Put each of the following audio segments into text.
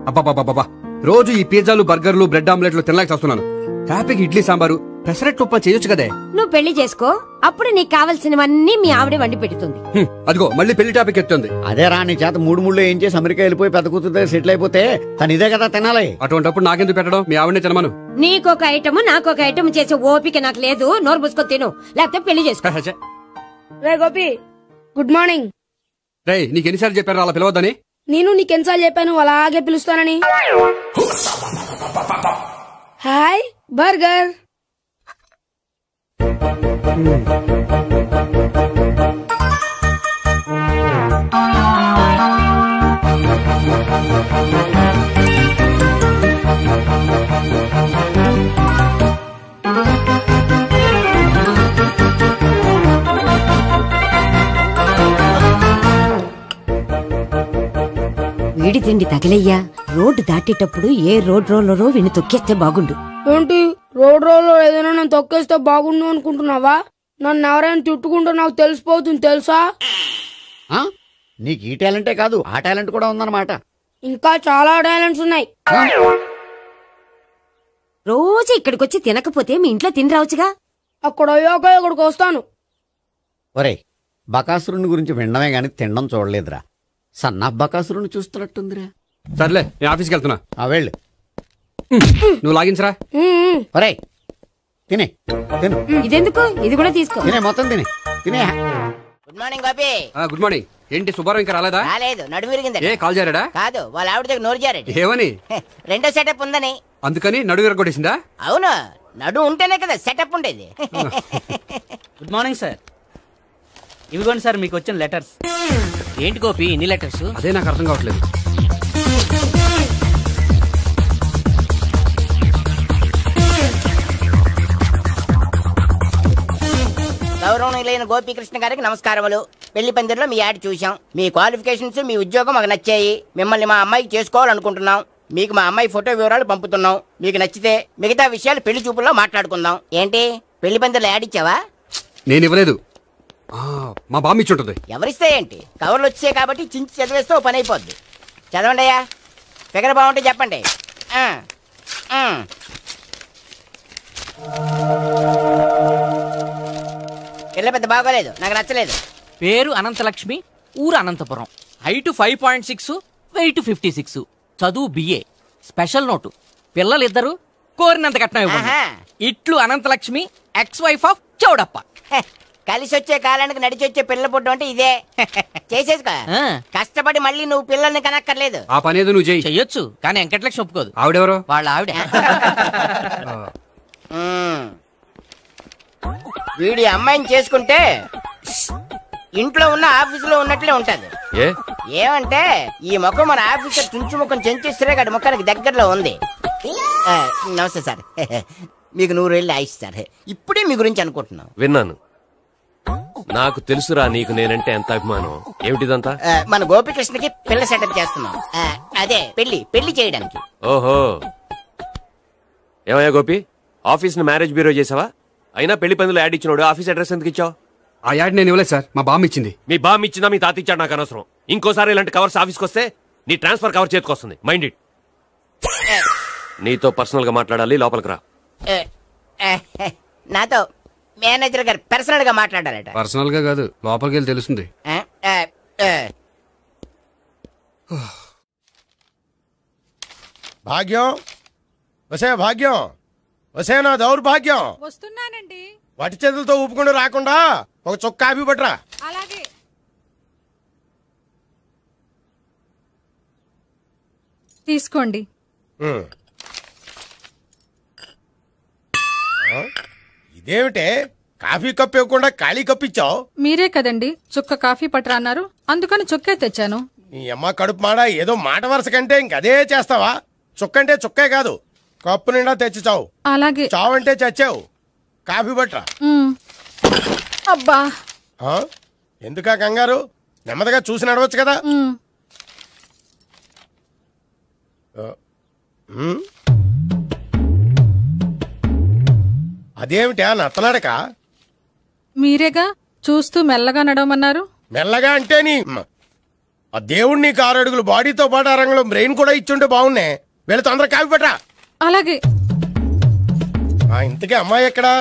అబ్బా రోజు ఈ పిజ్జాలు బర్గర్లు బ్రెడ్ ఆమ్లెట్లు తినలేక చేస్తున్నాను. హ్యాపీకి ఇడ్లీ సాంబారు పెసరట్టు ఉప్మా చేయొచ్చు కదే. నువ్వు పెళ్లి చేసుకో, అప్పుడు నీకు కావాల్సినవన్నీ మీ ఆవిడే వండి పెడుతుంది. అదిగో మళ్ళీ పెళ్లి టాపిక్ ఎత్తుంది. అదే రా నీ చేత మూడు ఏం చేసి అమెరికా వెళ్ళిపోయి పెద్ద కూతురు సెటిల్ అయిపోతే తను ఇదే కదా తినాలి. అటువంటిప్పుడు నాకెందుకు పెట్టడం, మీ ఆవిడనే తినమను. నీకొక ఐటమ్ నాకొక ఐటమ్ చేసే ఓపిక నాకు లేదు. నోరు పూసుకొని తిను, లేకపోతే పెళ్లి చేసుకో. రే గోపి, గుడ్ మార్నింగ్. రే నీకు ఎన్నిసార్లు చెప్పారు అలా పిలవద్దని? నేను నీకెన్నిసార్లు చెప్పాను అలాగే పిలుస్తానని. Hi burger. వీడి తిండి తగిలయ్యా. రోడ్డు దాటేటప్పుడు ఏ రోడ్ రోలరో వీణి తొక్కేస్తే బాగుండు. ఏంటి రోడ్ రోల్లో ఏదైనా నేను తొక్కేస్తే బాగుండు అనుకుంటున్నావా? నన్ను ఎవరైనా తిట్టుకుంటే నాకు తెలిసిపోతుంది తెలుసా? నీకు ఈ టాలెంటే కాదు ఆ టాలెంట్ కూడా ఉందన్నమాట. ఇంకా చాలా టాలెంట్స్ ఉన్నాయి. రోజు ఇక్కడికొచ్చి తినకపోతే మీ ఇంట్లో తిని రావచ్చుగా. అక్కడ అయ్యాక ఇక్కడికి వస్తాను. ఒరే బకాసురుని గురించి వినడమే గాని తినడం చూడలేదురా. సన్నా బకాసురుని చూస్తున్నట్టుందిరా. సర్లే నేను ఆఫీస్కి వెళ్తున్నా. వెళ్ళు. నువ్వు లాగించరా. ఒరే తినే తిను. ఇదెందుకు? ఇది కూడా తీసుకో. తినే మొత్తం తినే. Good morning Gopi. Good morning. ఏంటి సుబ్బారావు ఇంకా రాలేదా? రాలేదు, నడుము విరిగింది. ఏ కాల్ చేరాడా? కాదు, వాళ్ళ ఆవిడ దగ్గర నోరు జారాడు. ఏమని? రెండో సెటప్ ఉందని. అందుకని నడుము విరగొట్టేసిందా? అవును, నడుము ఉంటేనే కదా సెటప్ ఉండేది. Good morning sir. ఇవిగోండి సార్ మీకు వచ్చిన లెటర్స్. ఏంటి గోపి ఇన్ని లెటర్స్? అదే నాకు అర్థం కావట్లేదు. గౌరవనీయులైన గోపీకృష్ణ గారికి నమస్కారములు. పెళ్లి పందిరిలో మీ యాడ్ చూసాం. మీ క్వాలిఫికేషన్స్, మీ ఉద్యోగం మాకు నచ్చాయి. మిమ్మల్ని మా అమ్మాయికి చేసుకోవాలనుకుంటున్నాం. మీకు మా అమ్మాయి ఫోటో వివరాలు పంపుతున్నాం. మీకు నచ్చితే మిగతా విషయాలు పెళ్లి చూపుల్లో మాట్లాడుకుందాం. ఏంటి పెళ్లి పందిరిలో యాడ్ ఇచ్చావా? నేను ఇవ్వలేదు, మా బామ్మ ఇచ్చి ఉంటుంది. ఎవరిస్తే ఏంటి, కవర్లు వచ్చాయి కాబట్టి చించి చదివేస్తే ఓ పని అయిపోద్ది. చదవండి అయ్యా. ఫిగర్ బాగుంటే చెప్పండి. పిల్ల పెద్ద బాగోలేదు, నాకు నచ్చలేదు. పేరు అనంతలక్ష్మి, ఊరు అనంతపురం, హైట్ 5.6, వెయిట్ 56, చదువు బిఏ, స్పెషల్ నోటు పిల్లలిద్దరు కోరినంత కట్నం ఇవ్వండి. ఇట్లు Anantalakshmi, ex wife of Chowdappa. కలిసి వచ్చే కాలానికి నడిచి వచ్చే పిల్ల పుట్టం అంటే ఇదే. చేసేసుకో, కష్టపడి మళ్ళీ నువ్వు పిల్లల్ని కనక్కర్లేదు. ఆ పని ఏదో నువ్వు చెయ్యొచ్చు, కానీ వెంకటలక్ష్మి ఒప్పుకోదు. ఆవిడెవరో? వాళ్ళ ఆవిడ. వీడి అమ్మాయిని చేసుకుంటే ఇంట్లో ఉన్న ఆఫీసులో ఉన్నట్లే ఉంటది. ఏమంటే ఈ ముఖం మన ఆఫీసర్ చుంచు ముఖం చెంచేశ్వరే గారి ముఖానికి దగ్గరలో ఉంది. నమస్తే సార్, మీకు 100 ఏళ్ళు ఆయుష్ సార్. ఇప్పుడే మీ గురించి అనుకుంటున్నాం. విన్నాను, నాకు తెలుసురా నీకు నేనంటే ఎంత అభిమానం. ఏమిటిదంతా? మన గోపికృష్ణకి పిల్ల సెటప్ చేస్తున్నాం. అదే పెళ్లి చేయడానికి. ఓహో, ఏమయ్యా గోపి, ఆఫీస్ ని మ్యారేజ్ బ్యూరో చేసావా? అయినా పెళ్లి పందులు యాడ్ ఇచ్చినోడు ఆఫీస్ అడ్రస్ ఎందుకు ఇచ్చావు? ఆ యాడ్ నేను ఇవ్వలేదు సార్, మా బామ్మ ఇచ్చింది. మీ బామ్మ ఇచ్చిందా మీ తాత ఇచ్చాడు నాకు అనవసరం. ఇంకోసారి ఇలాంటి కవర్స్ ఆఫీస్కి వస్తే నీ ట్రాన్స్ఫర్ కవర్ చేతికి వస్తుంది. Mind it. నీతో పర్సనల్ గా మాట్లాడాలి, లోపలికి రా. నాతో మేనేజర్ గారు పర్సనల్ గా మాట్లాడాలట. పర్సనల్ గా కాదు, లోపలికి వెళ్ళి తెలుస్తుంది. భాగ్యం, వసే భాగ్యం, వసే నా దౌర్భాగ్యం. వస్తున్నానండి. వటి చేతులతో ఊపుకుండా రాకుండా ఒక చుక్క కాఫీ పట్టరా. అలాగే. తీసుకోండి. ఇదేమిటే కాఫీ కప్ ఇవ్వకుండా ఖాళీ కప్ ఇచ్చావు? మీరే కదండి చుక్క కాఫీ పట్టరా అన్నారు, అందుకని చుక్కే తెచ్చాను. నీ అమ్మ కడుపు మాడ, ఏదో మాట వరుస కంటే ఇంకదే చేస్తావా? చుక్కంటే చుక్కే కాదు, కప్పు నిండా తెచ్చి చావు. అలాగే. చావంటే చచ్చావు. కాఫీ పట్టరా. అబ్బా, ఎందుకా కంగారు? నెమ్మదిగా చూసి నడవచ్చు కదా. అదేమిటా నత్తనాడక? మీరేగా చూస్తూ మెల్లగా నడవమన్నారు. మెల్లగా అంటే నీ ఆ దేవుడు నీకు 6 అడుగులు బాడీతో పాటు ఆ రంగంలో బ్రెయిన్ కూడా ఇచ్చుంటే బాగున్నాయి. వీళ్ళు తొందరగా కాఫీ పట్టరా. అలాగే. ఇంతకీ అమ్మాయి ఎక్కడా?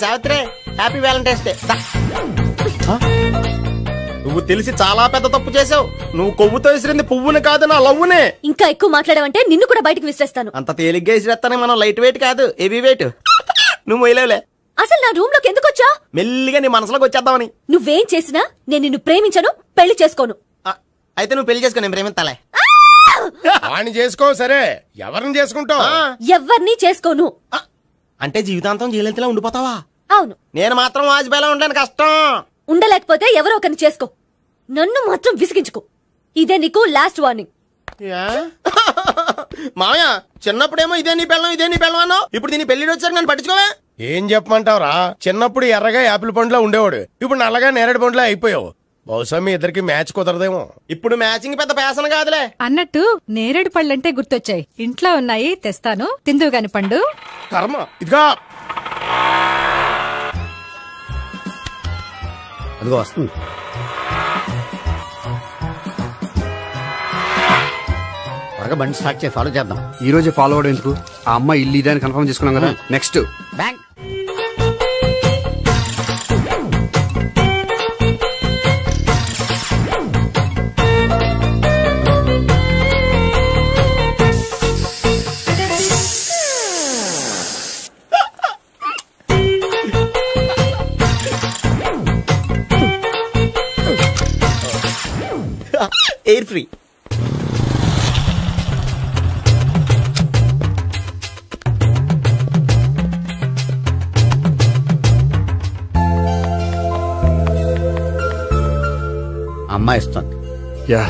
Savitri, happy Valentine's day. నువ్వు తెలిసి చాలా పెద్ద తప్పు చేసావు. నువ్వు కొవ్వుతో విసిరింది పువ్వుని కాదు, నా లవ్వునే. ఇంకా ఎక్కువ మాట్లాడవంటే నిన్ను కూడా బయటకు విసిరేస్తాను. అంత తేలిగ్గా విసిరేస్తానే, మనం లైట్ వెయిట్ కాదు, హెవీ వెయిట్. నువ్వు మొయ్యలేవులే. అసలు నా రూమ్ లోకి ఎందుకు వచ్చా? మెల్లిగా నీ మనసులోకి వచ్చేద్దామని. నువ్వేం చేసినా నేను నిన్ను ప్రేమించను, పెళ్లి చేసుకోను. అయితే నువ్వు పెళ్లి చేసుకో, నేను ప్రేమిస్తాలే. వాణ్ణి చేసుకో. సరే, ఎవరిని చేసుకుంటావు? ఎవరిని చేసుకోను. అంటే జీవితాంతం జైలెంతలా ఉండిపోతావా? అవును. నేను మాత్రం వాజ్పేయిలా ఉండడానికి కష్టం. ఉండలేకపోతే ఎవరో ఒకరిని చేసుకో, నన్ను మాత్రం విసిగించుకో. ఇదే నీకు లాస్ట్ వార్నింగ్. మామయ్య, చిన్నప్పుడేమో ఇదే నీ పెళ్ళం అన్నావు. ఇప్పుడు దీని పెళ్లి వచ్చాక నన్ను పట్టించుకోవా? ఏం చెప్పమంటావురా? చిన్నప్పుడు ఎర్రగా యాపిల్ పండులో ఉండేవాడు, ఇప్పుడు నల్లగా నేరేడు పండులో అయిపోయావు. బహుశా మీ ఇద్దరికి మ్యాచ్ కుదరదేమో. ఇప్పుడు మ్యాచింగ్ పెద్ద పేసన కాదులే. అన్నట్టు నేరేడు పళ్ళంటే గుర్తొచ్చాయి. ఇంట్లో ఉన్నాయి, తెస్తాను, తిందువు గాని పండు. కర్మ. ఇదిగా అదిగో వస్తుంది. త్వరగా బండి స్టార్ట్ చేసి ఫాలో చేద్దాం. ఈ రోజే ఫాలో అవడం ఎందుకు? ఆ అమ్మాయి ఇల్లు ఇదే అని కన్ఫర్మ్ చేసుకున్నాం కదా. Next bank. Air free. అమ్మాయి ఇస్తుంది. యా,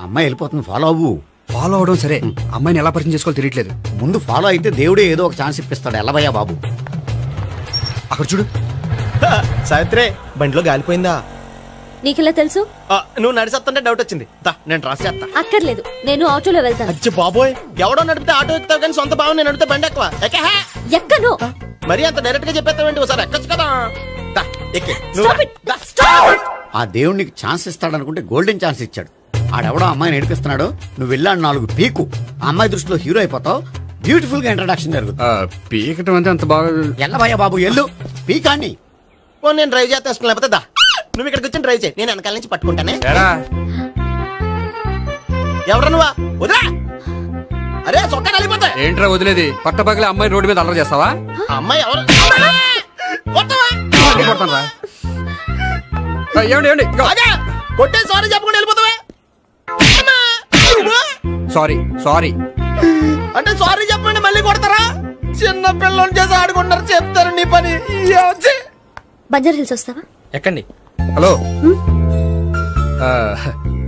అమ్మాయి వెళ్ళిపోతుంది, ఫాలో అవ్వు. ఫాలో అవడం సరే, అమ్మాయిని ఎలా పరిచయం చేసుకోవాలో తెలియట్లేదు. ముందు ఫాలో అయితే దేవుడే ఏదో ఒక ఛాన్స్ ఇప్పిస్తాడు. ఎల్లవయ్యా బాబు. అక్కడ చూడు. సావిత్రి, బండిలో గాలిపోయిందా? నీకెలా తెలుసు? నువ్వు నడిచేస్తుంటే డౌట్ వచ్చింది. నేను ట్రాస్ చేస్తా. అక్కర్లేదు, నేను ఆటోలో వెళ్తాను. అచ్చి బాబోయ్, ఎవడో నడిపితే ఆటో ఎక్కుతావు కానీ సొంత భావం నేను నడిపితే బండి ఎక్కువ. ఎక్కను. మరి అంత డైరెక్ట్ గా చెప్పేస్తావేంటి? ఒకసారి ఎక్కొచ్చు కదా. ఆ దేవుడు నీకు ఛాన్స్ ఇస్తాడనుకుంటే గోల్డెన్ ఛాన్స్ ఇచ్చాడు. ఆడెవడో అమ్మాయిని ఏడిపిస్తున్నాడు, నువ్వు వెళ్ళాడు 4 పీకు. ఆ అమ్మాయి దృష్టిలో హీరో అయిపోతావు. బ్యూటిఫుల్ గా ఇంట్రడక్షన్ జరుగుతుంది. పీకటం అంటే అంత బాగా. ఎల్లవయ్యా బాబు, ఎల్లు పీకాన్ని. నేను డ్రైవ్ చేస్తాను, లేకపోతే దా నువ్వు ఇక్కడికి వచ్చి డ్రైవ్ చేయి, నేను వెనకాల నుంచి పట్టుకుంటానే. ఎవరు నువ్వా? వదిలా. అరే చొక్కా కలిపోతా. ఏంట్రా వదిలేది? పట్టపగలే అమ్మాయి రోడ్డు మీద అల్లరి చేస్తావా? అమ్మాయి ఎవరు? కొట్టే సారీ చెప్పకుండా వెళ్ళిపోతావా? సారీ సారీ అంటే సారీ చెప్పండి మళ్ళీ కొడతారా? చిన్న పిల్లలు చేసి ఆడుకుంటారు, చెప్తారు నీ పని. బంజారా హిల్స్ వస్తావా? ఎక్కండి. Hello,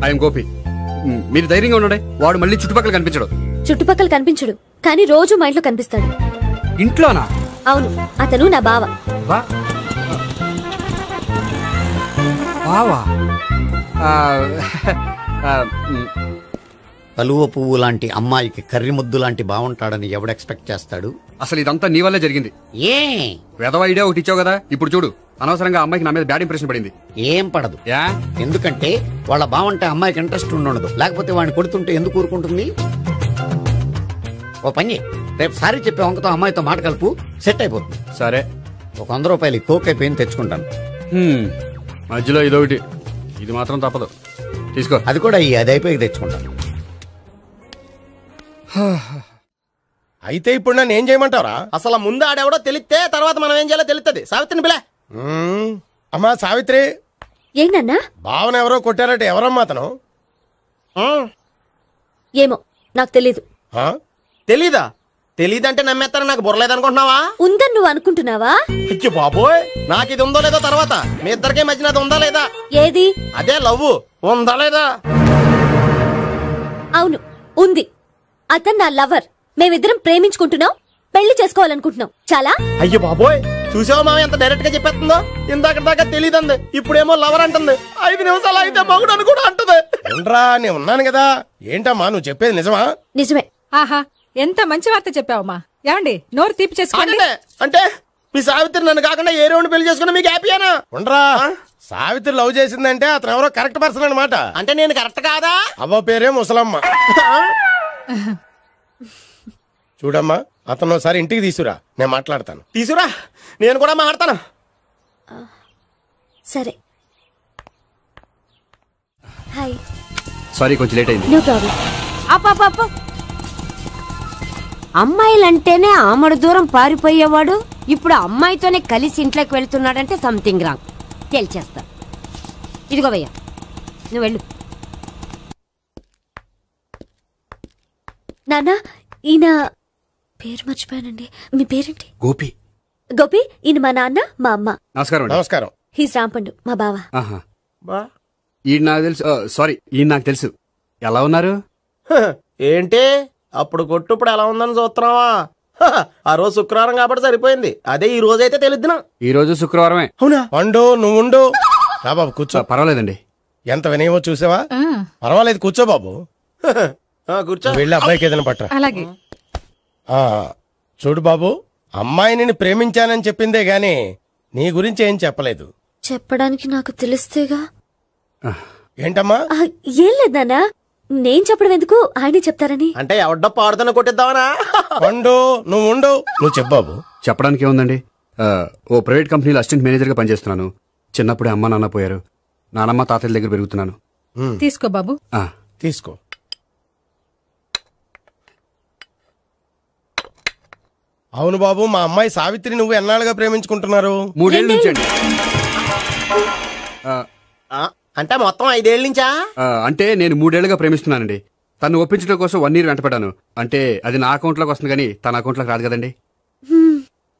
I'm Gopi. మీరు ధైర్యంగా ఉండండి. వాడు మళ్ళీ చుట్టుపక్కల కనిపించడు. చుట్టుపక్కల కనిపించడు, కానీ రోజు మా ఇంట్లో కనిపిస్తాడు. ఇంట్లోనా? అవును, అతను నా బావ. బావా? కలువ పువ్వు లాంటి అమ్మాయికి కర్రి ముద్దు లాంటి బాగుంటాడని ఎవడు ఎక్స్పెక్ట్ చేస్తాడు? అసలు ఇదంతా నీ వల్లే జరిగింది. ఏ వెధవ ఐడియా ఒకటి ఇచ్చావు కదా, ఇప్పుడు చూడు. అనవసరంగా అమ్మాయికి నా మీద బ్యాడ్ ఇంప్రెషన్ పడింది. ఏం పడదు. ఎందుకంటే వాళ్ళ బాగుంటే అమ్మాయికి ఇంట్రెస్ట్ ఉండదు. లేకపోతే వాడిని కొడుతుంటే ఎందుకు ఊరుకుంటుంది? ఓ పని, రేపు సారీ చెప్పే వంకతో అమ్మాయితో మాట కలుపు, సెట్ అయిపోతుంది. సరే, ఒక 100 రూపాయలు కోక్ అయిపోయింది, తెచ్చుకుంటాను. మధ్యలో ఇదొకటి, ఇది మాత్రం తప్పదు. తీసుకో. అది కూడా అది అయిపోయి తెచ్చుకుంటాను. అయితే ఇప్పుడు నన్ను ఏం చేయమంటావరా? అసలు ముందు ఆడెవడో తెలిస్తే తర్వాత మనం ఏం చేయాలో తెలుస్తుంది. సావిత్రిని పిల్ల. అమ్మా సావిత్రి. ఏంటన్నా? భావన ఎవరో కొట్టారట. ఎవరమ్మా అతను? ఏమో, నాకు తెలీదు. తెలీదా? తెలీదంటే నమ్మేస్తారని నాకు బుర్రలేదనుకుంటున్నావా? ఉందని నువ్వు అనుకుంటున్నావా? అయ్యో బాబోయ్, నాకు ఇది ఉందో లేదో తర్వాత. మీ ఇద్దరికే మధ్యన అది ఉందా లేదా? ఏది? అదే లవ్ ఉందా లేదా? అవును, ఉంది. అతను నా లవర్. మేమిద్దరం ప్రేమించుకుంటున్నాం, పెళ్లి చేసుకోవాలనుకుంటున్నాం. చాలా. అయ్యో బాబోయ్, చూసావా మామ ఎంత డైరెక్ట్ గా చెప్పేస్తుందో? ఇందాక దాకా తెలియదండి, ఇప్పుడేమో లవర్ అంటుంది. 5 నిమిషాలు అయితే మగుడు అని కూడా అంటుంది. నేను ఉన్నాను కదా. ఏంటమ్మా నువ్వు చెప్పేది నిజమా? నిజమే. ఆహా, ఎంత మంచి వార్త చెప్పావమ్మా. ఏమండి, నోరు తీపి చేసుకోండి. అంటే మీ సావిత్రి నన్ను కాకుండా ఏ రౌండ్ పెళ్లి చేసుకున్నా మీకు హ్యాపీయేనా? ఉండరా, సావిత్రి లవ్ చేసిందంటే అతను ఎవరో కరెక్ట్ పర్సన్ అనమాట. అంటే నేను కరెక్ట్ కాదా? అవ్వ పేరే ముసలమ్మ. చూడమ్మా, అతను ఒకసారి ఇంటికి తీసుకురా, నేను మాట్లాడతాను. తీసుకురా, నేను కూడా మాట్లాడతాను. సరే. హాయ్. సారీ, కొంచెం లేట్ అయింది. No problem. అప్ప అమ్మాయిలంటేనే ఆమడు దూరం పారిపోయేవాడు ఇప్పుడు అమ్మాయితోనే కలిసి ఇంట్లోకి వెళ్తున్నాడంటే సంథింగ్ రాంగ్. తేల్చేస్తా. ఇదిగో భయ్యా, నువ్వు వెళ్ళు. నాన్న, ఈయన పేరు మర్చిపోయానండి. మీ పేరేంటి? గోపి. గోపి, ఈయన మా నాన్న, మా అమ్మ. నమస్కారం. నమస్కారం. హీస్ రాంపండు, మా బావ. ఈయన నాకు తెలుసు. సారీ, ఈయన నాకు తెలుసు. ఎలా ఉన్నారు? ఏంటి అప్పుడు కొట్టు ఇప్పుడు ఎలా ఉందని చూస్తున్నావా? ఆ రోజు శుక్రవారం కాబట్టి సరిపోయింది. అదే ఈ రోజు అయితే తెలుద్దునా. ఈ రోజు శుక్రవారమే. అవునా? వండు, నువ్వు ఉండు. రా బాబు కూర్చో. పర్వాలేదండి. ఎంత వినయమో చూసావా? పర్వాలేదు, కూర్చో బాబు. కూర్చో. వెళ్ళి అబ్బాయికి ఏదైనా పట్టరా. అలాగే. చూడు బాబు, అమ్మాయిని నేను ప్రేమించానని చెప్పిందే గాని నీ గురించి ఏం చెప్పలేదు. చెప్పడానికి నాకు తెలిస్తేగా. ఏంటమ్మా? ఏం లేదు నాన్న, నేను చెప్పడం ఎందుకు, ఆయనే చెప్తారని. అంటే ఎవడ్డో పాడుతున్నా కొట్టిద్దామనా? వండు, నువ్వు ఉండు. నువ్వు చెప్పు బాబు. చెప్పడానికి ఏముందండి, ఓ ప్రైవేట్ కంపెనీలో అసిస్టెంట్ మేనేజర్ గా పనిచేస్తున్నాను. చిన్నప్పుడే అమ్మ నాన్న పోయారు. నానమ్మ తాతయ్య దగ్గర పెరుగుతున్నాను. తీసుకో బాబు. తీసుకో. అవును బాబు, మా అమ్మాయి సావిత్రి నువ్వు ఎన్నాళ్ళుగా ప్రేమించుకుంటున్నారు? 3 ఏళ్ళ నుంచి అండి. అంటే మొత్తం 5 ఏళ్ళ నుంచా? అంటే నేను 3 ఏళ్లుగా ప్రేమిస్తున్నానండి. తను ఒప్పించడం కోసం 1 year వెంటపడ్డాను. అంటే అది నా అకౌంట్ లోకి వస్తుంది కానీ తన అకౌంట్ లోకి రాదు కదండి.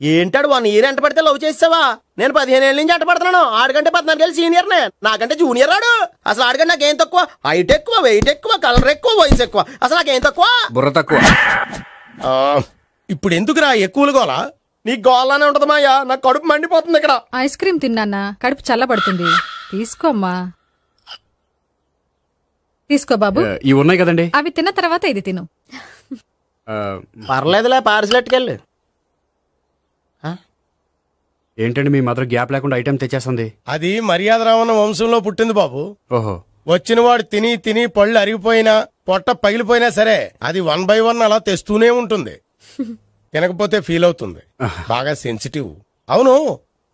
ఏంటాడు 1 year ఎంట పడితే లవ్ చేసావా? నేను 15 ఏళ్ళ నుంచి ఎంట పడుతున్నాను. ఆడికంటే 14 ఏళ్ళు సీనియర్ నే, నాకంటే జూనియర్ రాడు. అసలు ఆడికంటే నాకేం తక్కువ? హైట్ ఎక్కువ, వెయిట్ ఎక్కువ, కలర్ ఎక్కువ, వయసు ఎక్కువ. అసలు నాకేం తక్కువ? బుర్ర తక్కువ. ఇప్పుడు ఎందుకురా ఎక్కువలు గోలా? నీకు గోలానే ఉంటది మాయా, నాకు కడుపు మండిపోతుంది ఇక్కడ. ఐస్ క్రీమ్ తిన్నానా, కడుపు చల్లబడుతుంది. తీసుకోమ్మా. తీసుకో బాబు. ఇవి ఉన్నాయి కదండి, అవి తిన్న తర్వాత ఇది తిను. పర్లేదులే, పార్సిలెట్కెళ్ళి. ఏంటండి మీ మదర్ గ్యాప్ లేకుండా ఐటెం తెచ్చేస్తుంది? అది మర్యాద రావణ వంశంలో పుట్టింది బాబు. ఓహో. వచ్చిన వాడు తిని తిని పళ్ళు అరిగిపోయినా పొట్ట పగిలిపోయినా సరే అది 1 by 1 అలా తెస్తూనే ఉంటుంది. తినకపోతే ఫీల్ అవుతుంది. బాగా సెన్సిటివ్. అవును,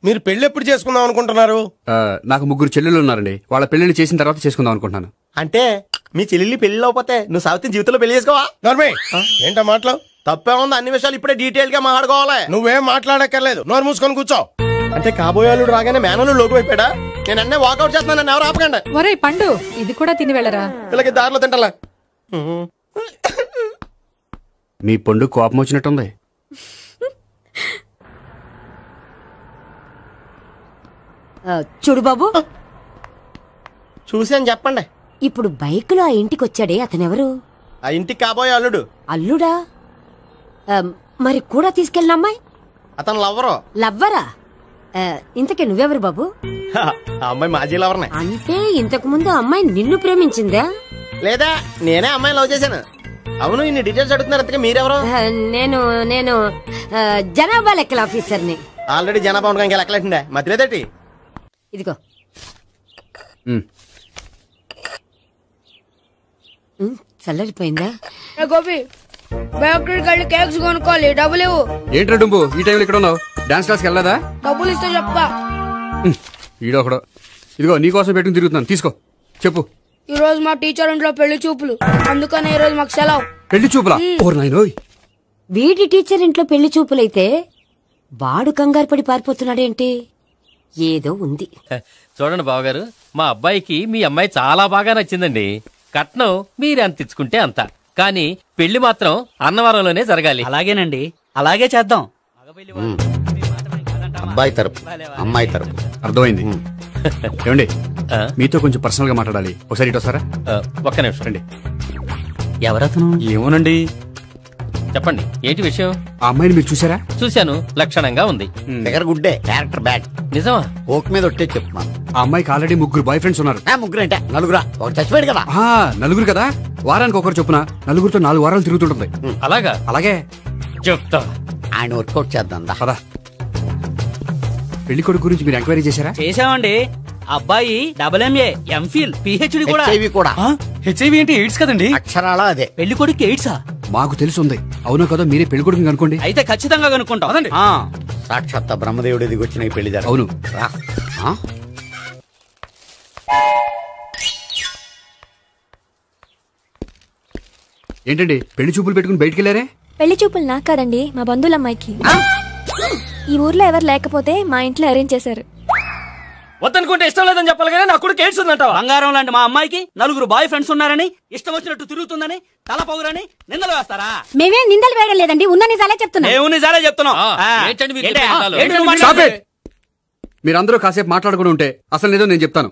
మీరు పెళ్లి ఎప్పుడు చేసుకుందాం అనుకుంటున్నారు? నాకు 3 చెల్లెలు ఉన్నారండి. వాళ్ళ పెళ్లిని చేసిన తర్వాత చేసుకుందాం అనుకుంటున్నాను. అంటే మీ చెల్లెల్ని పెళ్లి లేకపోతే నువ్వు సావిత్రి జీవితంలో పెళ్లి చేసుకోవా? ఏంటో మాటలు? తప్పే ఉంది, అన్ని విషయాలు ఇప్పుడే డీటెయిల్ గా మాట్లాడుకోవాలి. నువ్వేం మాట్లాడక్కర్లేదు, నోరు మూసుకొని కూర్చో. అంటే కాబోయేవాళ్ళు రాగానే మేనలు లోకి అయిపోయాడా? నేను అన్నీ వాకౌట్ చేస్తున్నాను, ఎవరు ఆపకండి. ఒరే పండు, ఇది కూడా తిని వెళ్ళరా. వీళ్ళకి దారిలో తింటలా. మీ పండు కోపం వచ్చినట్టుంది. చూడు బాబు, చూసి అని చెప్పండి. ఇప్పుడు బైక్ లో ఆ ఇంటికి వచ్చాడే అతనెవరు? ఆ ఇంటికి కాబోయే అల్లుడు. అల్లుడా? మరి కూడా తీసుకెళ్ళిన అమ్మాయి? అతను లవ్వరు. లవ్వరా? ఇంతకీ నువ్వెవరు బాబు? ఆ అమ్మాయి మాజీ లవర్నే. అంటే ఇంతకు ముందు అమ్మాయి నిన్ను ప్రేమించిందా? లేదా నేనే అమ్మాయి లవ్ చేశాను. అవును, ఇన్ని డీటెయిల్స్ అడుగుతున్నారు. అంతగా మీరెవరు? నేను జనాభా లెక్కల ఆఫీసర్ని. ఆల్రెడీ జనాభా ఉండగా ఇంకా లెక్కలేటండే మధ్యలేదేటి? ఇదిగో. చల్లరిపోయిందా? గోపి, బేకరీకి వెళ్ళి కేక్స్ కొనుక్కోవాలి, డబ్బులు ఇవ్వు. ఏంట్రా డుంబు, ఈ టైంలో ఇక్కడ ఉన్నావు? డాన్స్ క్లాస్కి వెళ్ళదా? డబ్బులు ఇస్తే చెప్తా. ఈడొకడు. ఇదిగో నీకోసం పెట్టుకుని తిరుగుతున్నాను, తీసుకో. చెప్పు. ఈ రోజు మా టీచర్ ఇంట్లో పెళ్లి చూపులు, అందుకని ఈ రోజు మాకు సెలవు. పెళ్లి చూపులా? వీడి టీచర్ ఇంట్లో పెళ్లి చూపులైతే వాడు కంగారు పడి పారిపోతున్నాడేంటి? ఏదో ఉంది. చూడండి బావగారు, మా అబ్బాయికి మీ అమ్మాయి చాలా బాగా నచ్చిందండి. కట్నం మీరు ఎంత ఇచ్చుకుంటే అంత. కానీ పెళ్లి మాత్రం అన్నవరంలోనే జరగాలి. అలాగేనండి, అలాగే చేద్దాం. అబ్బాయి తరపు అమ్మాయి తరపు. అర్థమైంది. ఏమండి మీతో కొంచెం పర్సనల్ గా మాట్లాడాలి, ఒకసారి ఇటు వస్తారా? ఒక్క నిమిషం రండి. ఎవరతను? ఏమోనండి. చెప్పండి, ఏంటి విషయం? ఆ అమ్మాయిని మీరు చూసారా? చూశాను, లక్షణంగా ఉంది. దగ్గర గుడ్డే, క్యారెక్టర్ బ్యాడ్. నిజమా? ఓక్ మీద ఒట్టే చెప్తున్నాను. ఆ అమ్మాయికి ఆల్రెడీ 3 బాయ్ ఫ్రెండ్స్ ఉన్నారు. 3 అంటే 4 ఒకటి చచ్చిపోయాడు కదా. 4 కదా, వారానికి ఒకరు చొప్పున 4తో 4 వారాలు తిరుగుతుంటుంది. అలాగా? అలాగే చెప్తా. ఆయన వర్కౌట్ చేద్దాం పదా. పెళ్లి కొడుకు గురించి మీరు ఎంక్వైరీ చేశారా? చేశామండి. అబ్బాయి MA, MPhil, PhD కూడా. HIV కూడా. HIV అంటే ఎయిడ్స్ కదండి? అక్షరాలా అదే. పెళ్లి కొడుకు ఎయిడ్సా? మాకు తెలుసుంది. అవునో కదా, మీరే పెళ్లి కొడుకుని కనుకోండి. అయితే ఖచ్చితంగా కనుక్కుంటాం. సాక్షాత్ బ్రహ్మదేవుడి దిగొచ్చిన ఈ పెళ్లి అవును. ఏంటండి పెళ్లి చూపులు పెట్టుకుని బయటికి వెళ్ళారే? పెళ్లి చూపులు నాకు కాదండి, మా బంధువుల అమ్మాయికి. ఈ ఊర్లో ఎవరు లేకపోతే మా ఇంట్లో అరేంజ్ చేశారు. వద్దనుకుంటే ఇష్టం లేదని చెప్పాలి కానీ నా కొడుకు ఎయిడ్స్ ఉందంటావా? బంగారం లాంటి మా అమ్మాయికి 4 బాయ్ ఫ్రెండ్స్ ఉన్నారని, ఇష్టం వచ్చినట్టు తిరుగుతుందని, తల పౌరని నిందలు వేస్తారా? మేమేం నిందలు వేయడం లేదండి, ఉన్న నిజాలే చెప్తున్నాం. నిజాలే చెప్తున్నాం. మీరందరూ కాసేపు మాట్లాడుకుని ఉంటే అసలు ఏదో నేను చెప్తాను.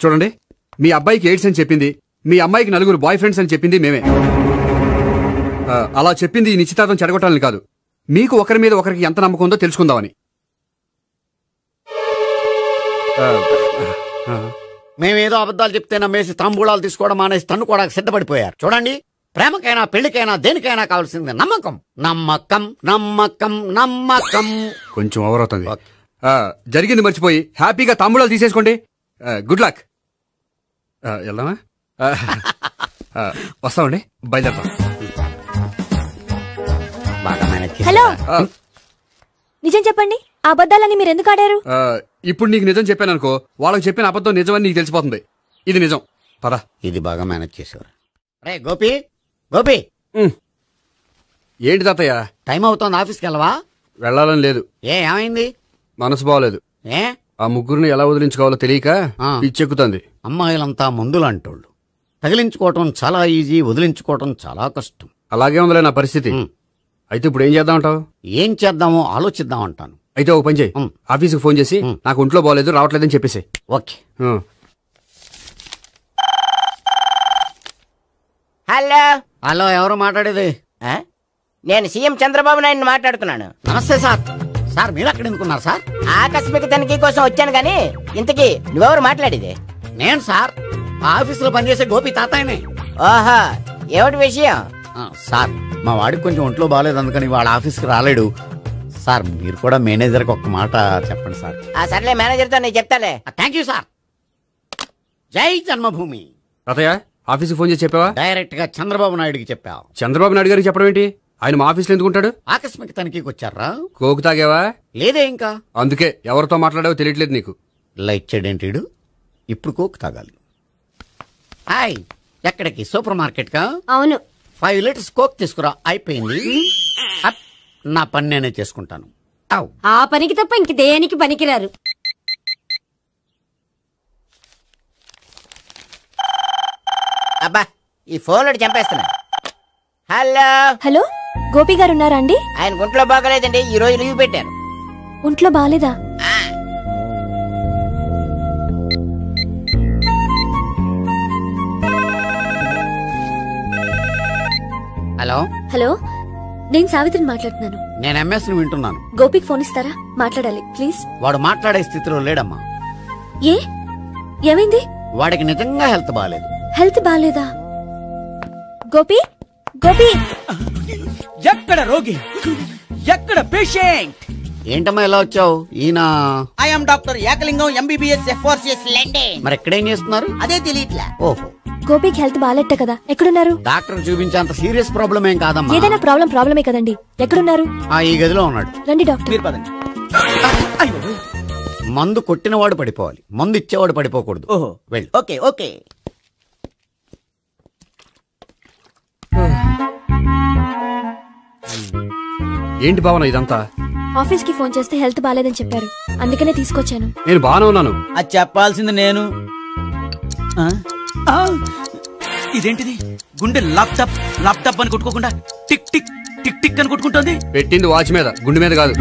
చూడండి, మీ అబ్బాయికి ఎయిడ్స్ అని చెప్పింది, మీ అమ్మాయికి 4 బాయ్ ఫ్రెండ్స్ అని చెప్పింది మేమే. అలా చెప్పింది ఈ నిశ్చితార్థం చెడగొట్టాలని కాదు, మీకు ఒకరి మీద ఒకరికి ఎంత నమ్మకం ఉందో తెలుసుకుందామని. మేమేదో అబద్ధాలు చెప్తే నమ్మేసి తాంబూలాలు తీసుకోవడం మానేసి తన్నుకోవడానికి సిద్ధపడిపోయారు. చూడండి, ప్రేమకైనా పెళ్లికైనా దేనికైనా కావాల్సింది నమ్మకం. నమ్మకం నమ్మకం నమ్మకం. కొంచెం ఓవర్ అవుతుంది. జరిగింది మర్చిపోయి హ్యాపీగా తాంబూలాలు తీసేసుకోండి. Good luck. వెళ్దామా? వస్తామండి, బయలుదేరతాం. హలో, నిజం చెప్పండి, ఆ అబద్ధాలని మీరు ఎందుకు ఆడారు? ఇప్పుడు నీకు నిజం చెప్పాను అనుకో, వాళ్ళకి చెప్పిన అబద్ధం నిజమని నీకు తెలిసిపోతుంది. ఇది నిజం, పదా. ఇది బాగా మేనేజ్ చేసేవారు. రే గోపి, గోపి. ఏంటి తాతయ్య? టైం అవుతోంది, ఆఫీస్కి వెళ్ళవా? వెళ్ళాలని లేదు. ఏమైంది? మనసు బాగోలేదు. ఆ 3 ఎలా వదిలించుకోవాలో తెలియక పిచ్చెక్కుతుంది. అమ్మాయిలంతా మందులంటోళ్ళు. తగిలించుకోవటం చాలా ఈజీ, వదిలించుకోవటం చాలా కష్టం. అలాగే ఉందిలే నా పరిస్థితి. అయితే ఇప్పుడు ఏం చేద్దామంటావు? ఏం చేద్దామో ఆలోచిద్దాం అంటాను. అయితే ఒక పని చేయి, ఆఫీస్కి ఫోన్ చేసి నాకు ఒంట్లో బాగోలేదు రావట్లేదని చెప్పేసి. ఓకే. హలో హలో, ఎవరు మాట్లాడేది? నేను సీఎం చంద్రబాబు నాయుడు మాట్లాడుతున్నాను. నమస్తే సార్. సార్ మీరు అక్కడ ఎందుకున్నారు సార్? ఆకస్మిక తనిఖీ కోసం వచ్చాను గానీ ఇంతకీ నువ్వెవరు మాట్లాడేది? నేను సార్, ఆఫీసులో పనిచేసే గోపి తాతాయనే. ఓహా, ఏమిటి విషయం? సార్, మా వాడికి కొంచెం ఒంట్లో బాగాలేదు, అందుకని వాళ్ళ ఆఫీస్కి రాలేడు. సార్ మీరు కూడా మేనేజర్కి ఒక్క మాట చెప్పండి సార్. సర్లే, మేనేజర్తో నేను చెప్తాలే. Thank you sir. జై జన్మభూమి. తాతయ్య, ఆఫీస్కి ఫోన్ చేసి చెప్పావా? డైరెక్ట్ గా చంద్రబాబు నాయుడుకి చెప్పావు. చంద్రబాబు నాయుడు గారికి చెప్పడం ఏంటి? ఆయన మా ఆఫీస్లో ఎందుకుంటాడు? ఆకస్మిక తనిఖీకి వచ్చారా? కోకు తాగావా? లేదే ఇంకా. అందుకే ఎవరితో మాట్లాడావో తెలియట్లేదు నీకు. లైట్ చేయడేంటిడు? ఇప్పుడు కోక్ తాగాలి. హాయ్, ఎక్కడికి? సూపర్ మార్కెట్ కా? అవును. 5 లీటర్స్ కోక్ తీసుకురా. అయిపోయింది. నా పని నేనే చేసుకుంటాను. ఆ పనికి తప్ప ఇంక దేనికి పనికిరారు. అబ్బా, ఈ ఫోన్లో చంపేస్తున్నా. హలో హలో, గోపి గారు ఉన్నారా అండి? ఆయన ఒంట్లో బాగలేదండి, ఈ రోజు లీవ్ పెట్టారు. ఒంట్లో బాగాలేదా? హలో హలో, నేను సావిత్రిని మాట్లాడుతున్నాను. నేను ఎంఎస్ ని వింటున్నాను. గోపికి ఫోన్ ఇస్తారా? మాట్లాడాలి ప్లీజ్. వాడు మాట్లాడే స్థితిలో లేడమ్మా. ఏ, ఏమైంది? వాడికి నిజంగా హెల్త్ బాగాలేదు. హెల్త్ బాగాలేదా? గోపి, గోపి. ఎక్కడ రోగి, ఎక్కడ పేషెంట్? ఏంటమ్మా ఎలా వచ్చావు? ఈయన I'm doctor Ekalingam, MBBS FRCS London. మరి ఎక్కడేం చేస్తున్నారు? అదే తెలియట్లా. ఓహో, గోపికి హెల్త్ బాగాలెట్ట కదా, ఎక్కడున్నారు? డాక్టర్ చూపించేంత సీరియస్ ప్రాబ్లం ఏం కాదమ్మా. ఏదైనా ప్రాబ్లమే కదండి. ఎక్కడున్నారు? ఈ గదిలో ఉన్నాడు. రండి డాక్టర్. మీరు పదండి. మందు కొట్టినవాడు పడిపోవాలి, మందు ఇచ్చేవాడు పడిపోకూడదు. ఓహో, వెళ్ళి. Okay okay. ఏంటి భావన ఇదంతా? ఆఫీస్ కి ఫోన్ చేస్తే హెల్త్ బాగాలేదని చెప్పారు, అందుకనే తీసుకొచ్చాను. నేను బాగానే ఉన్నాను. అది చెప్పాల్సింది నేను. ఇదేంటిది గుండె ల్యాప్టాప్ ల్యాప్టాప్ అని కొట్టుకోకుండా టిక్ టిక్ టిక్ టిక్ అని కొట్టుకుంటుంది. పెట్టింది వాచ్ మీద, గుండె మీద కాదు.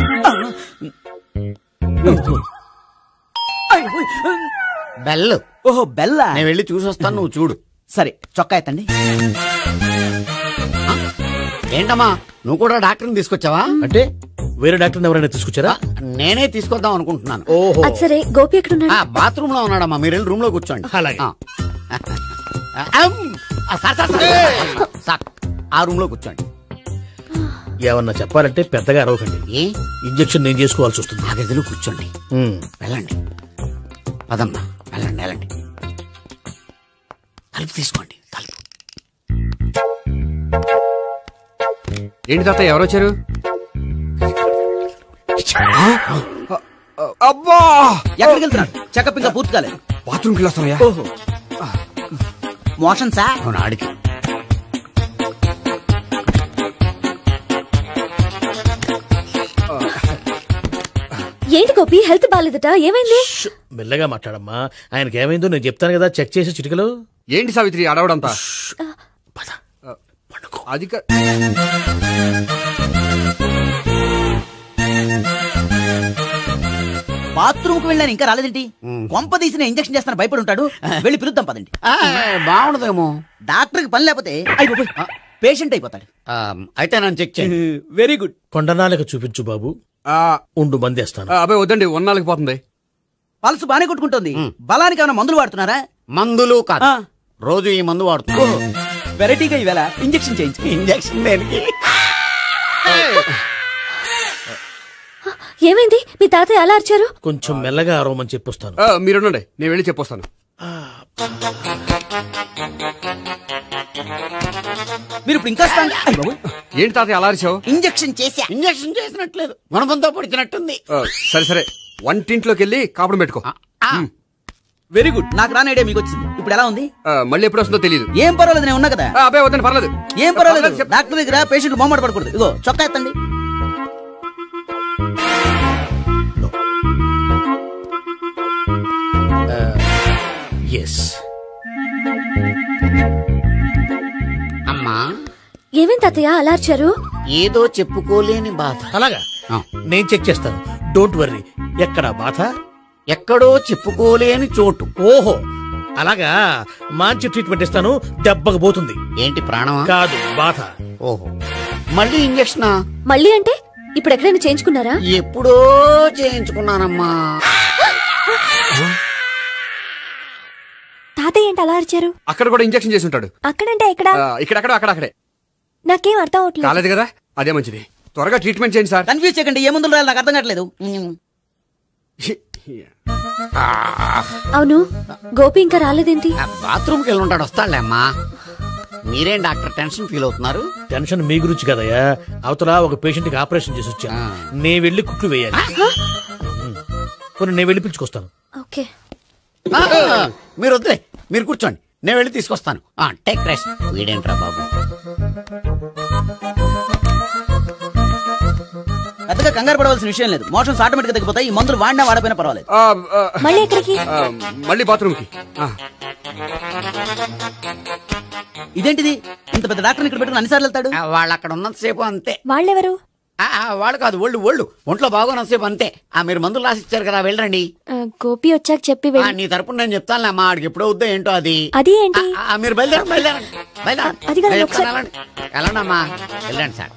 బెల్. ఓహో బెల్లా. నేను వెళ్ళి చూసొస్తాను, నువ్వు చూడు. సరే చొక్కా ఎత్తండి. ఏంటమ్మా నువ్వు కూడా డాక్టర్ని తీసుకొచ్చావా? అంటే వేరే డాక్టర్ ఎవరైనా తీసుకొచ్చారా? నేనే తీసుకొద్దాం అనుకుంటున్నాను. ఓహో సరే గోపి ఎక్కడున్నాడు? బాత్రూమ్ లో ఉన్నాడమ్మా, మీరు వెళ్ళి రూమ్ లో కూర్చోండి. అలాగే. సార్ ఆ రూమ్ లో కూర్చోండి. ఏమన్నా చెప్పాలంటే పెద్దగా అరవకండి. ఇంజెక్షన్ నేను చేసుకోవాల్సి వస్తుంది. ఆ గదిలో కూర్చోండి. వెళ్ళండి పదమ్మా, వెళ్ళండి వెళ్ళండి. తలుపు తీసుకోండి, తలుపు. ఏంటి తాత ఎవరొచ్చారు? అబ్బా ఎక్కడికి వెళ్తున్నాడు? చెకప్ ఇంకా పూర్తి కాలేదు. బాత్రూమ్కి వెళ్ళొస్తానయ్యా. ఓహో మోషన్ సార్. అవును ఆడికి. ఏంటి గోపి హెల్త్ బాగాలేదట, ఏమైంది? మెల్లగా మాట్లాడమ్మా, ఆయనకి ఏమైందో నేను చెప్తాను కదా, చెక్ చేసి చిటికలు. ఏంటి సావిత్రి అడవడంతా? అది బాత్రూమ్ కు వెళ్ళాను ఇంకా రాలేదేంటి? కొంప తీసిన ఇంజక్షన్ చేస్తాను భయపడి ఉంటాడు. వెళ్ళి పిలుద్దాం పదండి. బాగుండదేమో. డాక్టర్ కి పని లేకపోతే పేషెంట్ అయిపోతాడు. అయితే నన్ను చెక్ చేయి. Very good. కొండనాలకు చూపించు బాబు. ఉండు మందేస్తాను. అబ్బాయి వద్దండి, ఉన్నాళ్ళకి పోతుంది. పల్స్ బానే కొట్టుకుంటుంది. బలానికి ఏమైనా మందులు వాడుతున్నారా? మందులు కాదు, రోజు ఈ మందు వాడుతున్నా. వెరైటీగా ఈవేళ ఇంజక్షన్ చేయించు. ఇంజక్షన్ దేనికి? ఏమైంది? మీ తాతయ్య అలా అరిచారు? కొంచెం మెల్లగా అరవమని చెప్పొస్తాను. మీరుండండి, నేను వెళ్ళి చెప్పొస్తాను. మీరు ఇప్పుడు ఇంకా ఏంటి తాతయ్య అలా అరిచావు? ఇంజక్షన్ చేసా. ఇంజక్షన్ చేసినట్లేదు, మనబంతో పడిచినట్టుంది. సరే సరే, వంటింట్లోకి వెళ్ళి కాపడం పెట్టుకో. Very good. నాకు రాని ఐడియా మీకు వచ్చింది. ఇప్పుడు ఎలా ఉంది? మళ్ళీ ఎప్పుడు వస్తుందో తెలియదు. ఏం పర్వాలేదు, నేను ఉన్నా కదా. అబ్బాయి వద్దండి, పర్లేదు. ఏం పర్వాలేదు. డాక్టర్ దగ్గర పేషెంట్ మొహమాట పడకూడదు. ఇగో చొక్కా ఎత్తండి. అమ్మా ఏమేం తాతయ్య అలా అరిచారు? ఏదో చెప్పుకోలేని బాధ. అలాగా, నేను చెక్ చేస్తాను. Don't worry. ఎక్కడా బాధ? ఎక్కడో చెప్పుకోలేని చోటు. ఓహో అలాగా, మంచి ట్రీట్మెంట్ ఇస్తాను, దెబ్బకు పోతుంది. ఏంటి ప్రాణమా? కాదు, బాధ. ఓహో మళ్ళీ ఇంజక్షనా? మళ్ళీ అంటే ఇప్పుడు ఎక్కడైనా చేయించుకున్నారా? ఎప్పుడో చేయించుకున్నానమ్మా. తాతయ్య ఏంటి అలా అరిచారు? అక్కడ కూడా ఇంజక్షన్ చేసి ఉంటాడు. అక్కడంటే ఎక్కడ? ఇక్కడక్కడ అక్కడక్కడే. నాకేం అర్థం అవట్లేదు. కాలేదు కదా, అదే మంచిది. త్వరగా ట్రీట్మెంట్ చేయండి సార్. కన్ఫ్యూజ్ చేయకండి. ఏ మందులు రాయాలి నాకు అర్థం కావట్లేదు. అవును గోపి ఇంకా రాలేదేంటి? బాత్రూమ్కి వెళ్ళి ఉంటాడు, వస్తాడులే అమ్మా. మీరేం డాక్టర్ టెన్షన్ ఫీల్ అవుతున్నారు? టెన్షన్ మీ గురించి కదయ్యా, అవతల ఒక పేషెంట్ కి ఆపరేషన్ చేసి వచ్చా. నేను వెళ్ళి కుట్లు వేయాలి. నేను వెళ్ళి పిలుచుకొస్తాను. ఓకే మీరు వద్దులే, మీరు కూర్చోండి, నేను వెళ్ళి తీసుకొస్తాను. Take rest. వీడేంట్రా బాబు, పెద్దగా కంగారు పడవలసిన విషయం లేదు. మోషన్స్ ఆటోమేటిక్ గా తగ్గిపోతాయి. ఈ మందులు వాడినా వాడపోయినా పర్వాలేదు. మళ్ళీ ఎక్కడికి? మళ్ళీ బాత్రూమ్ కి. ఇదేంటిది? ఇంత పెద్ద డాక్టర్ ఇక్కడ పెట్టుకుని అన్నిసార్లు వెళ్తాడు? వాళ్ళు అక్కడ ఉన్నంతసేపు అంతే. వాళ్ళెవరు? వాళ్ళు కాదు, ఒళ్ళు ఒంట్లో బాగోనంతసేపు అంతే. మీరు మందులు రాసిచ్చారు కదా, వెళ్ళండి. గోపి వచ్చాక చెప్పి నీ తరపున నేను చెప్తానులే అమ్మా. ఆడికి ఎప్పుడో వద్దో ఏంటో అది. అది ఏంటి? మీరు బయలుదేరండి. వెళ్ళండి అమ్మా, వెళ్ళండి సార్.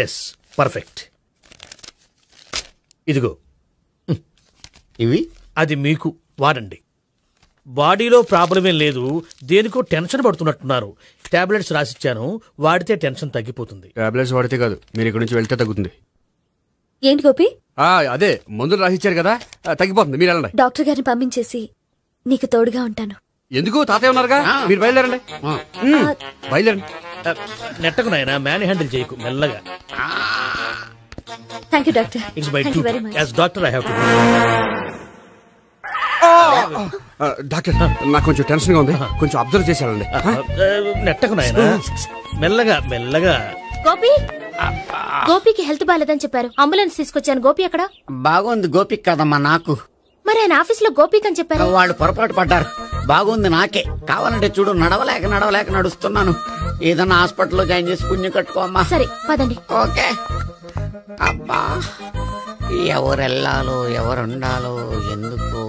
Yes, perfect. ఇదిగో ఇవి, అది మీకు వాడండి. బాడీలో ప్రాబ్లం ఏం లేదు, దేనికో టెన్షన్ పడుతున్నట్టున్నారు. టాబ్లెట్స్ రాసిచ్చాను, వాడితే టెన్షన్ తగ్గిపోతుంది. టాబ్లెట్స్ వాడితే కాదు, మీరు ఇక్కడ నుంచి వెళ్తే తగ్గుతుంది. ఏంటి గోపి? అదే మందులు రాసిచ్చారు కదా, తగ్గిపోతుంది. మీరు వెళ్ళండి. డాక్టర్ గారిని పంపించేసి నీకు తోడుగా ఉంటాను. ఎందుకు? తాతయ్య ఉన్నారుగా, మీరు బయలుదేరండి. బయలుదేరండి. నెట్టకు నాయనా, మ్యాన్ హ్యాండిల్ చేయకు, మెల్లగా. Thank you doctor. It's my duty as doctor. I have to. Doctor నాకు కొంచెం టెన్షన్ గా ఉంది, కొంచెం అబ్జర్వ్ చేశానండి. నెట్టకు నాయనా, మెల్లగా మెల్లగా. గోపి, గోపికి హెల్త్ బాలేదని చెప్పారు, అంబులెన్స్ తీసుకొచ్చాను. గోపి అక్కడ బాగుంది. గోపిక్ కదమ్మా నాకు. మరి ఆయన ఆఫీస్ లో గోపిక్ అని చెప్పారు. వాళ్ళు పొరపాటు పడ్డారు. బాగుంది నాకే. కావాలంటే చూడు, నడవలేక నడుస్తున్నాను. ఏదన్నా హాస్పిటల్లో జాయిన్ చేసి పుణ్యం కట్టుకోమ్మా. సరే పదండి. ఓకే. అబ్బా, ఎవరెళ్ళాలో ఎవరుండాలో ఎందుకు.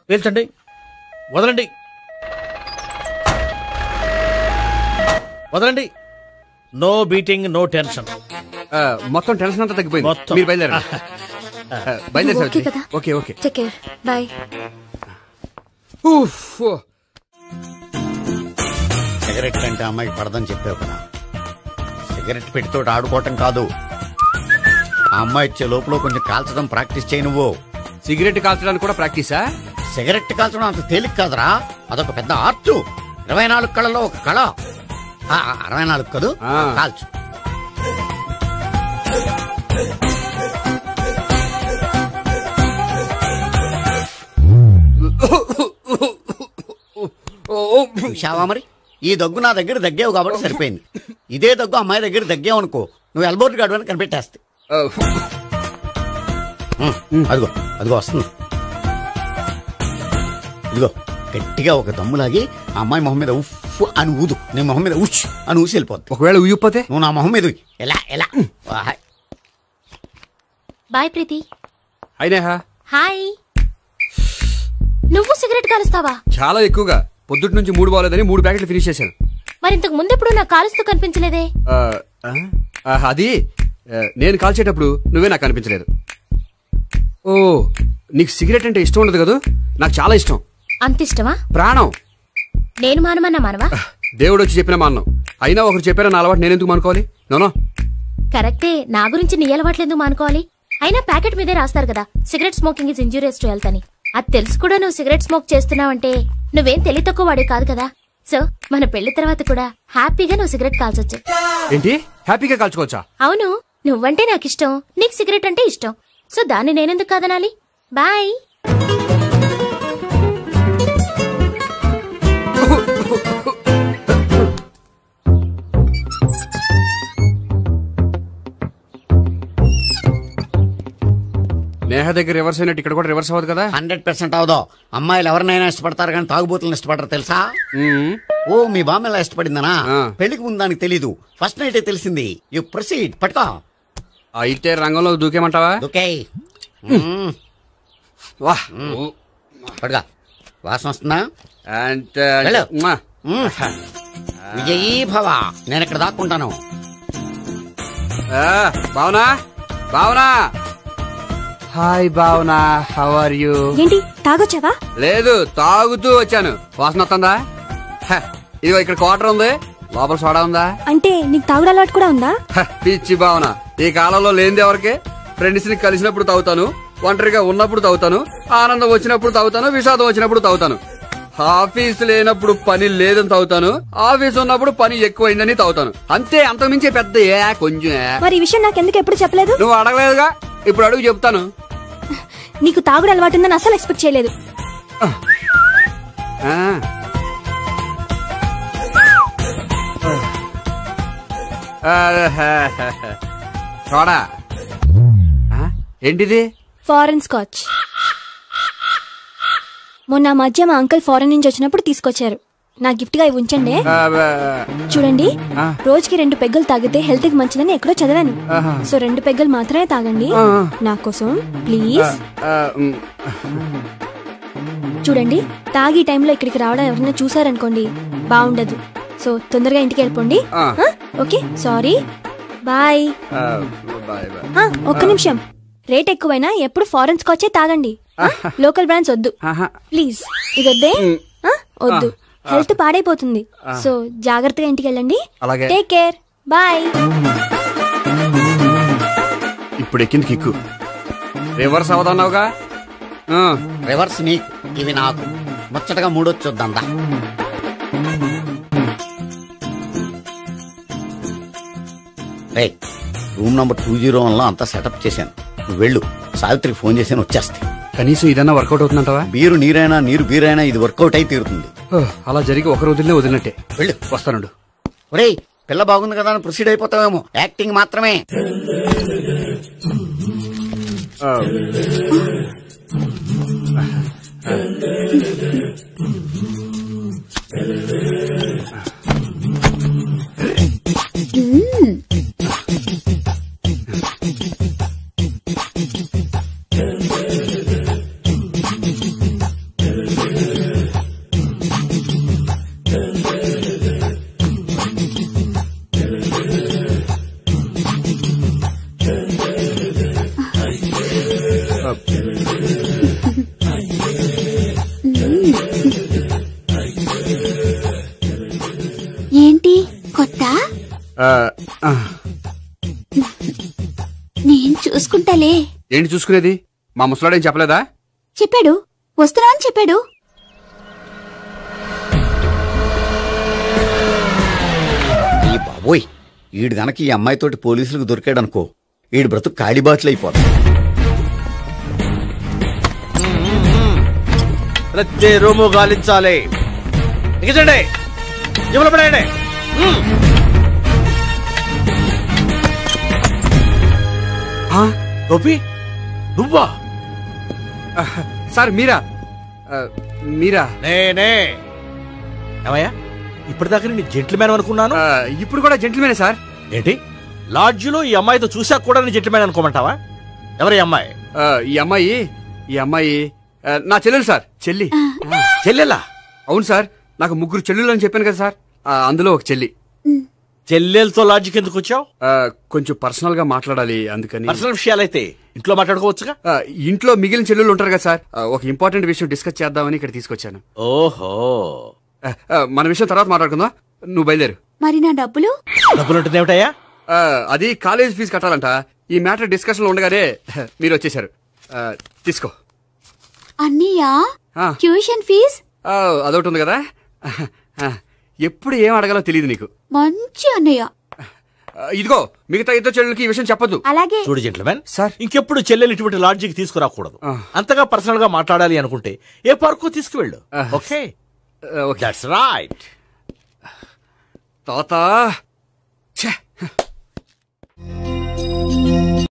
పీల్చండి, వదలండి, వదలండి. No beating, no tension. మొత్తం టెన్షన్ అంతా తగ్గిపోయింది. మొత్తం మీరు బయలుదేరండి. బయలుదేరి. ఓకే కదా? Okay okay. Take care, bye. Cigarette కంటే అమ్మాయికి పడదని చెప్పావు కదా. సిగరెట్ పెట్టితో ఆడుకోవటం కాదు, ఆ అమ్మాయి ఇచ్చే లోపల కొంచెం కాల్చడం ప్రాక్టీస్ చేయి. నువ్వు సిగరెట్ కాల్చడానికి కూడా ప్రాక్టీసా? సిగరెట్ కాల్చడం అంత తేలిక కాదురా, అదొక పెద్ద ఆర్ట్. 24 కళలో ఒక కళ. 64 కదు, కాల్చు. చూశావా మరి, ఈ దగ్గు నా దగ్గర దగ్గేవు కాబట్టి సరిపోయింది. ఇదే దగ్గు అమ్మాయి దగ్గర దగ్గేవు అనుకో, నువ్వు ఎల్బోర్డ్ గార్డు అని కనిపెట్టేస్తే. అదిగో అదిగో వస్తుంది. ఇదిగో గట్టిగా ఒక దమ్ములాగి ఆ అమ్మాయి మొహం మీద ఉఫ్ అని ఊదు, నీ మొహం మీద ఉచ్ అని ఊసి వెళ్ళిపోద్ది. ఒకవేళ ఊయకపోతే నువ్వు నా మొహం మీద ఎలా ఎలా. బాయ్ ప్రీతి. అయినా హాయ్. నువ్వు సిగరెట్ కాలుస్తావా? చాలా ఎక్కువగా. పొద్దుటి నుంచి 3 బాలేదని 3 ప్యాకెట్లు ఫినిష్ చేశాను. మరి ఇంతకు ముందెప్పుడు నాకు కాలుస్తూ కనిపించలేదే? అది నేను కాల్చేటప్పుడు నువ్వే నాకు కనిపించలేదు. ఓ, నీకు సిగరెట్ అంటే ఇష్టం ఉండదు కదా? నాకు చాలా ఇష్టం. అంత ఇష్టమా? ప్రాణం. నేను మానమన్నా మానవా? దేవుడు వచ్చి చెప్పిన మానం. అయినా ఒకరు చెప్పారా నా అలవాటు నేనెందుకు మానుకోవాలి? నోనో. కరెక్టే, నా గురించి నీ అలవాట్లు ఎందుకు మానుకోవాలి? అయినా ప్యాకెట్ మీదే రాస్తారు కదా, cigarette smoking is injurious to health అని. అది తెలుసు కూడా నువ్వు సిగరెట్ స్మోక్ చేస్తున్నావంటే నువ్వేం తెలివి తక్కువ వాడే కాదు కదా. సో మన పెళ్లి తర్వాత కూడా హ్యాపీగా నువ్వు సిగరెట్ కాల్చొచ్చు. ఏంటి, హ్యాపీగా కాల్చుకోవచ్చా? అవును, నువ్వంటే నాకు ఇష్టం, నీకు సిగరెట్ అంటే ఇష్టం. సో దాన్ని నేనెందుకు కాదనాలి? బాయ్. నేహ దగ్గర రివర్స్ అయినట్టు ఇక్కడ కూడా రివర్స్ అవ్వదు కదా? 100% అవదో. అమ్మాయిలు ఎవరినైనా ఇష్టపడతారు కానీ తాగుబోతులను ఇష్టపడరు తెలుసా? ఓ, మీ బామ్మ ఎలా ఇష్టపడిందనా? పెళ్లికి ముందు దానికి తెలీదు, ఫస్ట్ నైట్ తెలిసింది. You proceed. పట్టుకో. అయితే రంగంలో దూకేమంటావా? దూకే. వా, పట్టుగా. వాసన వస్తుందా? విజయీ భవ. నేను ఇక్కడ దాక్కుంటాను. Bhavana, Bhavana. Hi Bhavana, how are you? ఏంటి, తాగొచ్చావా? లేదు, తాగుతూ వచ్చాను. వాసన వస్తుందా? ఇదిగో ఇక్కడ క్వార్టర్ ఉంది, లోపల సోడా ఉందా? అంటే నీకు తాగుడు అలవాటు కూడా ఉందా? పిచ్చి భావన, ఈ కాలంలో లేనిది ఎవరికి? ఫ్రెండ్స్ ని కలిసినప్పుడు తాగుతాను, ఒంటరిగా ఉన్నప్పుడు తాగుతాను, ఆనందం వచ్చినప్పుడు తాగుతాను, విషాదం వచ్చినప్పుడు తాగుతాను. ఆఫీస్ లేనప్పుడు పని లేదని తాగుతాను, ఆఫీస్ ఉన్నప్పుడు పని ఎక్కువైందని తాగుతాను. అంతే, అంతకుమించే పెద్ద కొంచెం. మరి ఈ విషయం నాకెందుకు ఎప్పుడు చెప్పలేదు? నువ్వు అడగలేదుగా, ఇప్పుడు అడుగు చెప్తాను. నీకు తాగుడు అలవాటు ఉందని అసలు ఎక్స్పెక్ట్ చేయలేదు. చూడా, ఏంటిది? Foreign scotch. మొన్న మధ్య మా అంకుల్ ఫారెన్ నుంచి వచ్చినప్పుడు తీసుకొచ్చారు. నా గిఫ్ట్ గా ఇవి ఉంచండి. చూడండి, రోజుకి 2 పెగ్గులు తాగితే హెల్త్ కి మంచిదని ఎక్కడో చదివాను. సో 2 పెగ్గులు మాత్రమే తాగండి నా కోసం ప్లీజ్. చూడండి, తాగి టైంలో ఇక్కడికి రావడం ఎవరైనా చూసారనుకోండి బాగుండదు. సో తొందరగా ఇంటికి వెళ్ళిపోండి. Okay, sorry, bye. ఒక్క నిమిషం, రేట్ ఎక్కువైనా ఎప్పుడు ఫారెన్ స్కాచే తాగండి, లోకల్ బ్రాండ్స్ వద్దు ప్లీజ్. ఇది వద్దే, వద్దు, హెల్త్ పాడైపోతుంది. సో జాగ్రత్తగా ఇంటికి వెళ్ళండి. Take care, bye. ఇప్పుడు ఎక్కింది కిక్కు. రివర్స్ అవదన్నావుగా? రివర్స్ నీకు, ఇవి నాకు. ముచ్చటగా 3 చూద్దాం. రే, రూమ్ నంబర్ 201లో అంతా సెటప్ చేశాను. నువ్వు వెళ్ళు, సావిత్రికి ఫోన్ చేశాను, వచ్చేస్తే. కనీసం ఇదన్నా వర్కౌట్ అవుతుందంటావా? బీరు నీరైనా నీరు బీరైనా ఇది వర్కౌట్ అయి తీరుతుంది. అలా జరిగి ఒక రోజులనే వదిలినట్టే. వెళ్ళు, వస్తానుండు. ఒరేయ్ పిల్ల బాగుంది కదా అని ప్రొసీడ్ అయిపోతావేమో. యాక్టింగ్ మాత్రమే. ఏంటి కొత్త? నేను చూసుకుంటాలే. ఏంటి చూసుకునేది? మా ముసలాడేం చెప్పలేదా? చెప్పాడు, వస్తున్నా అని చెప్పాడు. ఈ బాబోయ్, ఈడు గనక ఈ అమ్మాయితోటి పోలీసులకు దొరికాడనుకో, ఈడు బ్రతుకు కాళీబాట్లు అయిపోతాడు. ప్రతి రూము గాలించాలి. ఎగచండి, జబ్బులు పడేయండి. గోపి, నువ్వా? సార్ మీరా? మీరా? నేనే. ఏమయ్యా, ఇప్పటిదాకా నేను జెంట్లమ్యాన్ అనుకున్నాను. ఇప్పుడు కూడా జెంట్లమ్యానే సార్. ఏంటి, లాడ్జిలో ఈ అమ్మాయితో చూసాక కూడా నేను జెంట్లమ్యాన్ అనుకోమంటావా? ఎవరి అమ్మాయి? ఈ అమ్మాయి నా చెల్లెలు సార్. చెల్లెలా? అవును సార్, నాకు 3 చెల్లెలు అని చెప్పాను కదా సార్, అందులో ఒక చెల్లి. చెల్లెలతో లాడ్జికి ఎందుకు వచ్చావు? కొంచెం పర్సనల్ గా మాట్లాడాలి, అందుకని. పర్సనల్ విషయాలైతే ఇంట్లో మాట్లాడుకోవచ్చుగా. ఇంట్లో మిగిలిన చెల్లెలు ఉంటారు కదా సార్, ఒక ఇంపార్టెంట్ విషయం డిస్కస్ చేద్దామని ఇక్కడ తీసుకొచ్చాను. ఓహో, మన విషయం తర్వాత మాట్లాడుకుందాం, నువ్వు బయలుదేరు. మరి నా డబ్బులు? డబ్బులు ఉంటుంది ఏమిటయ్యా? అది కాలేజ్ ఫీజు కట్టాలంట. ఈ మ్యాటర్ డిస్కషన్ లో ఉండగానే మీరు వచ్చేసారు. తీసుకో. అన్నయ్యా, ట్యూషన్ ఫీజ్? అదొకటి ఉంది కదా, ఎప్పుడు ఏం అడగాలో తెలియదు నీకు. మంచి అన్నయ్య. ఇదిగో, మిగతా ఇద్దరు చెల్లెలకి ఈ విషయం చెప్పొద్దు. అలాగే. చూడు జెంట్లమెన్ సార్, ఇంకెప్పుడు చెల్లెలు ఇటువంటి లాడ్జికి తీసుకురాకూడదు. అంతగా పర్సనల్ గా మాట్లాడాలి అనుకుంటే ఏ పార్కు తీసుకువెళ్ళు. Okay, that's right. తాత